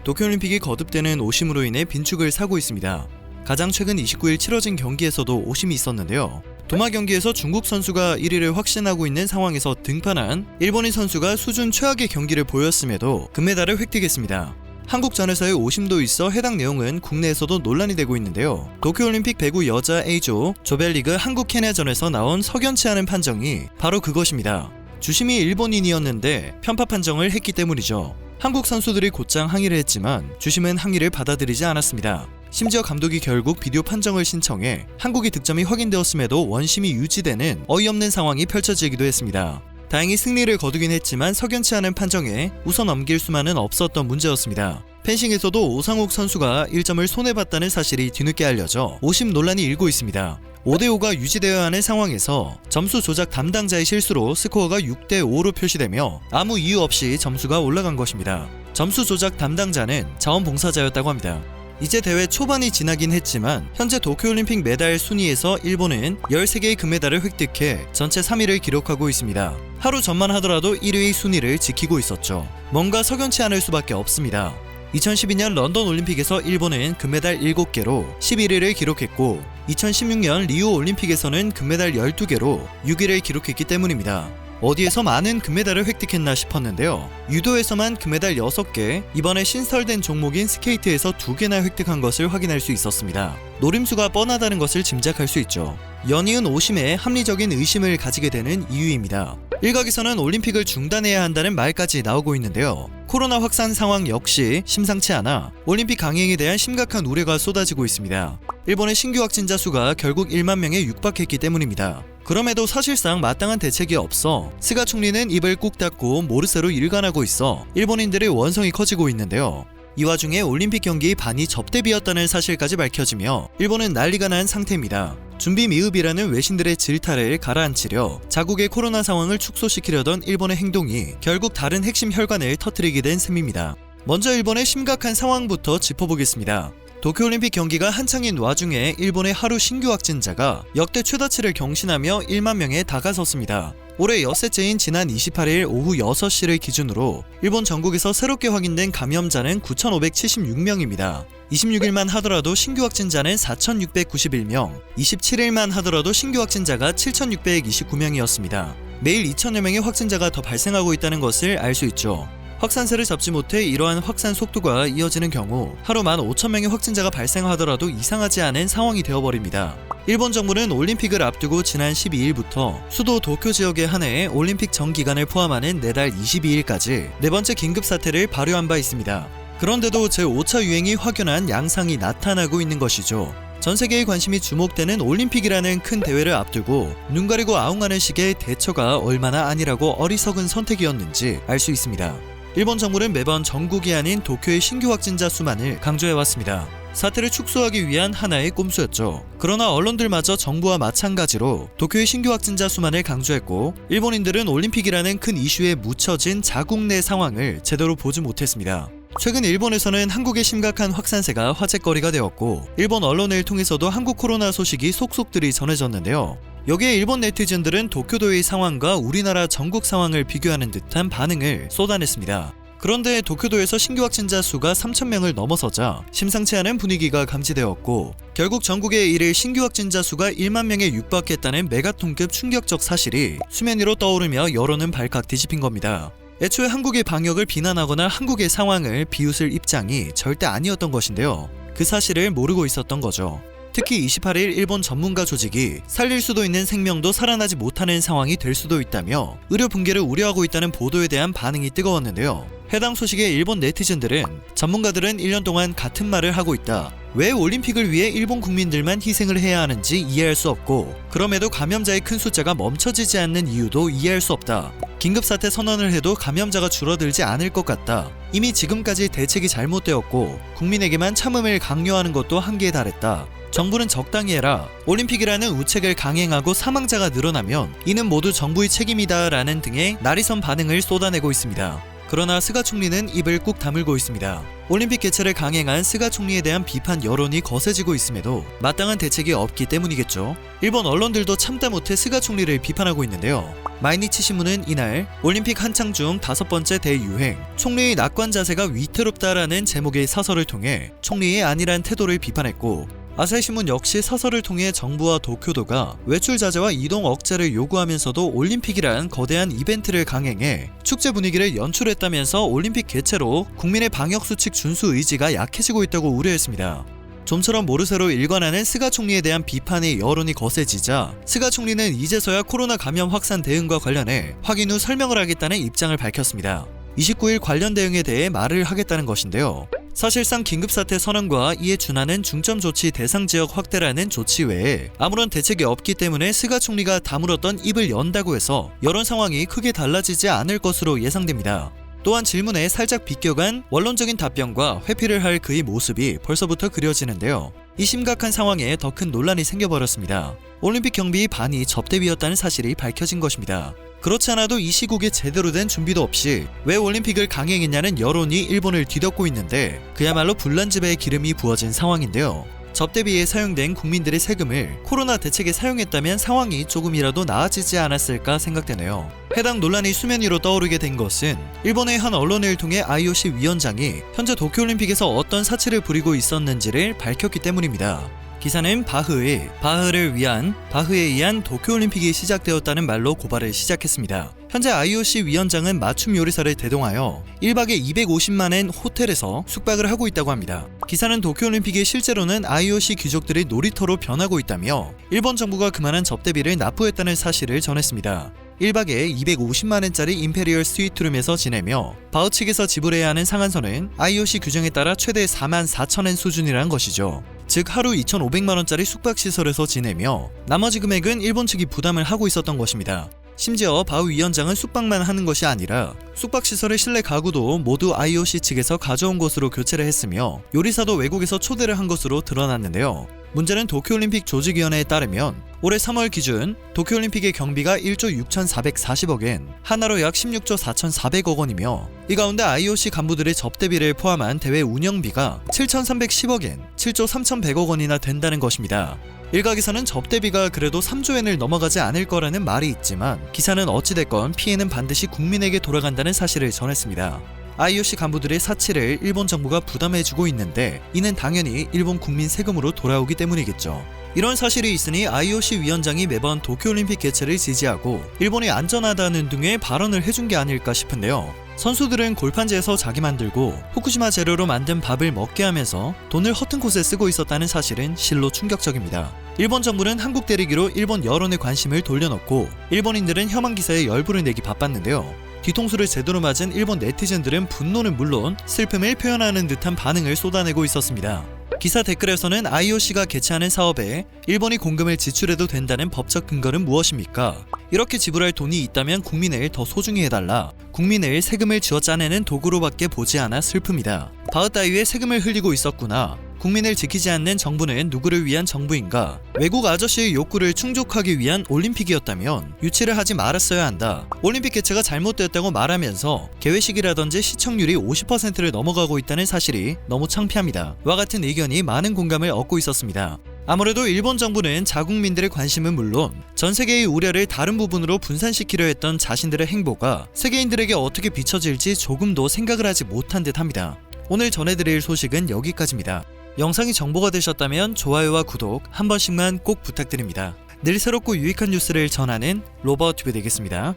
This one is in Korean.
도쿄올림픽이 거듭되는 오심으로 인해 빈축을 사고 있습니다. 가장 최근 29일 치러진 경기에서도 오심이 있었는데요. 도마 경기에서 중국 선수가 1위를 확신하고 있는 상황에서 등판한 일본인 선수가 수준 최악의 경기를 보였음에도 금메달을 획득했습니다. 한국전에서의 오심도 있어 해당 내용은 국내에서도 논란이 되고 있는데요. 도쿄올림픽 배구 여자 A조 조별리그 한국 케냐전에서 나온 석연치 않은 판정이 바로 그것입니다. 주심이 일본인이었는데 편파 판정을 했기 때문이죠. 한국 선수들이 곧장 항의를 했지만 주심은 항의를 받아들이지 않았습니다. 심지어 감독이 결국 비디오 판정을 신청해 한국이 득점이 확인되었음에도 원심이 유지되는 어이없는 상황이 펼쳐지기도 했습니다. 다행히 승리를 거두긴 했지만 석연치 않은 판정에 웃어 넘길 수만은 없었던 문제였습니다. 펜싱에서도 오상욱 선수가 1점을 손해봤다는 사실이 뒤늦게 알려져 오심 논란이 일고 있습니다. 5대5가 유지되어야 하는 상황에서 점수 조작 담당자의 실수로 스코어가 6대5로 표시되며 아무 이유 없이 점수가 올라간 것입니다. 점수 조작 담당자는 자원봉사자였다고 합니다. 이제 대회 초반이 지나긴 했지만 현재 도쿄올림픽 메달 순위에서 일본은 13개의 금메달을 획득해 전체 3위를 기록하고 있습니다. 하루 전만 하더라도 1위의 순위를 지키고 있었죠. 뭔가 석연치 않을 수밖에 없습니다. 2012년 런던 올림픽에서 일본은 금메달 7개로 11위를 기록했고 2016년 리우 올림픽에서는 금메달 12개로 6위를 기록했기 때문입니다. 어디에서 많은 금메달을 획득했나 싶었는데요. 유도에서만 금메달 6개, 이번에 신설된 종목인 스케이트에서 2개나 획득한 것을 확인할 수 있었습니다. 노림수가 뻔하다는 것을 짐작할 수 있죠. 연이은 오심에 합리적인 의심을 가지게 되는 이유입니다. 일각에서는 올림픽을 중단해야 한다는 말까지 나오고 있는데요. 코로나 확산 상황 역시 심상치 않아 올림픽 강행에 대한 심각한 우려가 쏟아지고 있습니다. 일본의 신규 확진자 수가 결국 1만 명에 육박했기 때문입니다. 그럼에도 사실상 마땅한 대책이 없어 스가 총리는 입을 꾹 닫고 모르쇠로 일관하고 있어 일본인들의 원성이 커지고 있는데요. 이 와중에 올림픽 경기 반이 접대비였다는 사실까지 밝혀지며 일본은 난리가 난 상태입니다. 준비 미흡이라는 외신들의 질타를 가라앉히려 자국의 코로나 상황을 축소시키려던 일본의 행동이 결국 다른 핵심 혈관을 터뜨리게 된 셈입니다. 먼저 일본의 심각한 상황부터 짚어보겠습니다. 도쿄올림픽 경기가 한창인 와중에 일본의 하루 신규 확진자가 역대 최다치를 경신하며 1만 명에 다가섰습니다. 올해 엿새째인 지난 28일 오후 6시를 기준으로 일본 전국에서 새롭게 확인된 감염자는 9,576명입니다. 26일만 하더라도 신규 확진자는 4,691명, 27일만 하더라도 신규 확진자가 7,629명이었습니다. 매일 2,000여 명의 확진자가 더 발생하고 있다는 것을 알 수 있죠. 확산세를 잡지 못해 이러한 확산 속도가 이어지는 경우 하루 15,000명의 확진자가 발생하더라도 이상하지 않은 상황이 되어버립니다. 일본 정부는 올림픽을 앞두고 지난 12일부터 수도 도쿄 지역에 한해 올림픽 전 기간을 포함하는 내달 22일까지 네 번째 긴급사태를 발효한 바 있습니다. 그런데도 제5차 유행이 확연한 양상이 나타나고 있는 것이죠. 전 세계의 관심이 주목되는 올림픽이라는 큰 대회를 앞두고 눈 가리고 아웅하는 식의 대처가 얼마나 아니라고 어리석은 선택이었는지 알 수 있습니다. 일본 정부는 매번 전국이 아닌 도쿄의 신규 확진자 수만을 강조해왔습니다. 사태를 축소하기 위한 하나의 꼼수였죠. 그러나 언론들마저 정부와 마찬가지로 도쿄의 신규 확진자 수만을 강조했고 일본인들은 올림픽이라는 큰 이슈에 묻혀진 자국 내 상황을 제대로 보지 못했습니다. 최근 일본에서는 한국의 심각한 확산세가 화제거리가 되었고 일본 언론을 통해서도 한국 코로나 소식이 속속들이 전해졌는데요. 여기에 일본 네티즌들은 도쿄도의 상황과 우리나라 전국 상황을 비교하는 듯한 반응을 쏟아냈습니다. 그런데 도쿄도에서 신규 확진자 수가 3,000명을 넘어서자 심상치 않은 분위기가 감지되었고 결국 전국의 일일 신규 확진자 수가 1만 명에 육박했다는 메가톤급 충격적 사실이 수면 위로 떠오르며 여론은 발칵 뒤집힌 겁니다. 애초에 한국의 방역을 비난하거나 한국의 상황을 비웃을 입장이 절대 아니었던 것인데요. 그 사실을 모르고 있었던 거죠. 특히 28일 일본 전문가 조직이 살릴 수도 있는 생명도 살아나지 못하는 상황이 될 수도 있다며 의료 붕괴를 우려하고 있다는 보도에 대한 반응이 뜨거웠는데요. 해당 소식에 일본 네티즌들은 전문가들은 1년 동안 같은 말을 하고 있다. 왜 올림픽을 위해 일본 국민들만 희생을 해야 하는지 이해할 수 없고 그럼에도 감염자의 큰 숫자가 멈춰지지 않는 이유도 이해할 수 없다. 긴급사태 선언을 해도 감염자가 줄어들지 않을 것 같다. 이미 지금까지 대책이 잘못되었고 국민에게만 참음을 강요하는 것도 한계에 달했다. 정부는 적당히 해라. 올림픽이라는 우책을 강행하고 사망자가 늘어나면 이는 모두 정부의 책임이다 라는 등의 날이선 반응을 쏟아내고 있습니다. 그러나 스가 총리는 입을 꾹 다물고 있습니다. 올림픽 개최를 강행한 스가 총리에 대한 비판 여론이 거세지고 있음에도 마땅한 대책이 없기 때문이겠죠. 일본 언론들도 참다 못해 스가 총리를 비판하고 있는데요. 마이니치 신문은 이날 올림픽 한창 중 5번째 대유행, 총리의 낙관 자세가 위태롭다라는 제목의 사설을 통해 총리의 안일한 태도를 비판했고, 아사히신문 역시 사설을 통해 정부와 도쿄도가 외출 자제와 이동 억제를 요구하면서도 올림픽이란 거대한 이벤트를 강행해 축제 분위기를 연출했다면서 올림픽 개최로 국민의 방역수칙 준수 의지가 약해지고 있다고 우려했습니다. 좀처럼 모르쇠로 일관하는 스가 총리에 대한 비판의 여론이 거세지자 스가 총리는 이제서야 코로나 감염 확산 대응과 관련해 확인 후 설명을 하겠다는 입장을 밝혔습니다. 29일 관련 대응에 대해 말을 하겠다는 것인데요. 사실상 긴급사태 선언과 이에 준하는 중점 조치 대상 지역 확대라는 조치 외에 아무런 대책이 없기 때문에 스가 총리가 다물었던 입을 연다고 해서 여론 상황이 크게 달라지지 않을 것으로 예상됩니다. 또한 질문에 살짝 비껴간 원론적인 답변과 회피를 할 그의 모습이 벌써부터 그려지는데요. 이 심각한 상황에 더 큰 논란이 생겨버렸습니다. 올림픽 경비 반이 접대비였다는 사실이 밝혀진 것입니다. 그렇지 않아도 이 시국에 제대로 된 준비도 없이 왜 올림픽을 강행했냐는 여론이 일본을 뒤덮고 있는데 그야말로 불난집에 기름이 부어진 상황인데요. 접대비에 사용된 국민들의 세금을 코로나 대책에 사용했다면 상황이 조금이라도 나아지지 않았을까 생각되네요. 해당 논란이 수면 위로 떠오르게 된 것은 일본의 한 언론을 통해 IOC 위원장이 현재 도쿄올림픽에서 어떤 사치를 부리고 있었는지를 밝혔기 때문입니다. 기사는 바흐에 의한 도쿄올림픽이 시작되었다는 말로 고발을 시작했습니다. 현재 IOC 위원장은 맞춤 요리사를 대동하여 1박에 250만엔 호텔에서 숙박을 하고 있다고 합니다. 기사는 도쿄올림픽이 실제로는 IOC 귀족들의 놀이터로 변하고 있다며 일본 정부가 그만한 접대비를 납부했다는 사실을 전했습니다. 1박에 250만엔짜리 임페리얼 스위트룸에서 지내며 바흐 측에서 지불해야 하는 상한선은 IOC 규정에 따라 최대 44,000엔 수준이라는 것이죠. 즉 하루 2,500만원짜리 숙박시설에서 지내며 나머지 금액은 일본 측이 부담을 하고 있었던 것입니다. 심지어 바흐 위원장은 숙박만 하는 것이 아니라 숙박시설의 실내 가구도 모두 IOC 측에서 가져온 것으로 교체를 했으며 요리사도 외국에서 초대를 한 것으로 드러났는데요. 문제는 도쿄올림픽 조직위원회에 따르면 올해 3월 기준 도쿄올림픽의 경비가 1조 6,440억엔, 하나로 약 16조 4,400억 원이며 이 가운데 IOC 간부들의 접대비를 포함한 대회 운영비가 7,310억엔, 7조 3,100억 원이나 된다는 것입니다. 일각에서는 접대비가 그래도 3조엔을 넘어가지 않을 거라는 말이 있지만 기사는 어찌됐건 피해는 반드시 국민에게 돌아간다는 사실을 전했습니다. IOC 간부들의 사치를 일본 정부가 부담해주고 있는데 이는 당연히 일본 국민 세금으로 돌아오기 때문이겠죠. 이런 사실이 있으니 IOC 위원장이 매번 도쿄올림픽 개최를 지지하고 일본이 안전하다는 등의 발언을 해준 게 아닐까 싶은데요. 선수들은 골판지에서 자기 만들고 후쿠시마 재료로 만든 밥을 먹게 하면서 돈을 허튼 곳에 쓰고 있었다는 사실은 실로 충격적입니다. 일본 정부는 한국 때리기로 일본 여론의 관심을 돌려놓고 일본인들은 혐한 기사에 열불을 내기 바빴는데요. 뒤통수를 제대로 맞은 일본 네티즌들은 분노는 물론 슬픔을 표현하는 듯한 반응을 쏟아내고 있었습니다. 기사 댓글에서는 IOC가 개최하는 사업에 일본이 공금을 지출해도 된다는 법적 근거는 무엇입니까? 이렇게 지불할 돈이 있다면 국민을 더 소중히 해달라. 국민을 세금을 쥐어 짜내는 도구로밖에 보지 않아 슬픕니다. 바흐 따위에 세금을 흘리고 있었구나. 국민을 지키지 않는 정부는 누구를 위한 정부인가? 외국 아저씨의 욕구를 충족하기 위한 올림픽이었다면 유치를 하지 말았어야 한다. 올림픽 개최가 잘못되었다고 말하면서 개회식이라든지 시청률이 50%를 넘어가고 있다는 사실이 너무 창피합니다. 와 같은 의견이 많은 공감을 얻고 있었습니다. 아무래도 일본 정부는 자국민들의 관심은 물론 전 세계의 우려를 다른 부분으로 분산시키려 했던 자신들의 행보가 세계인들에게 어떻게 비춰질지 조금도 생각을 하지 못한 듯합니다. 오늘 전해드릴 소식은 여기까지입니다. 영상이 정보가 되셨다면 좋아요와 구독 한 번씩만 꼭 부탁드립니다. 늘 새롭고 유익한 뉴스를 전하는 로버튜브 되겠습니다.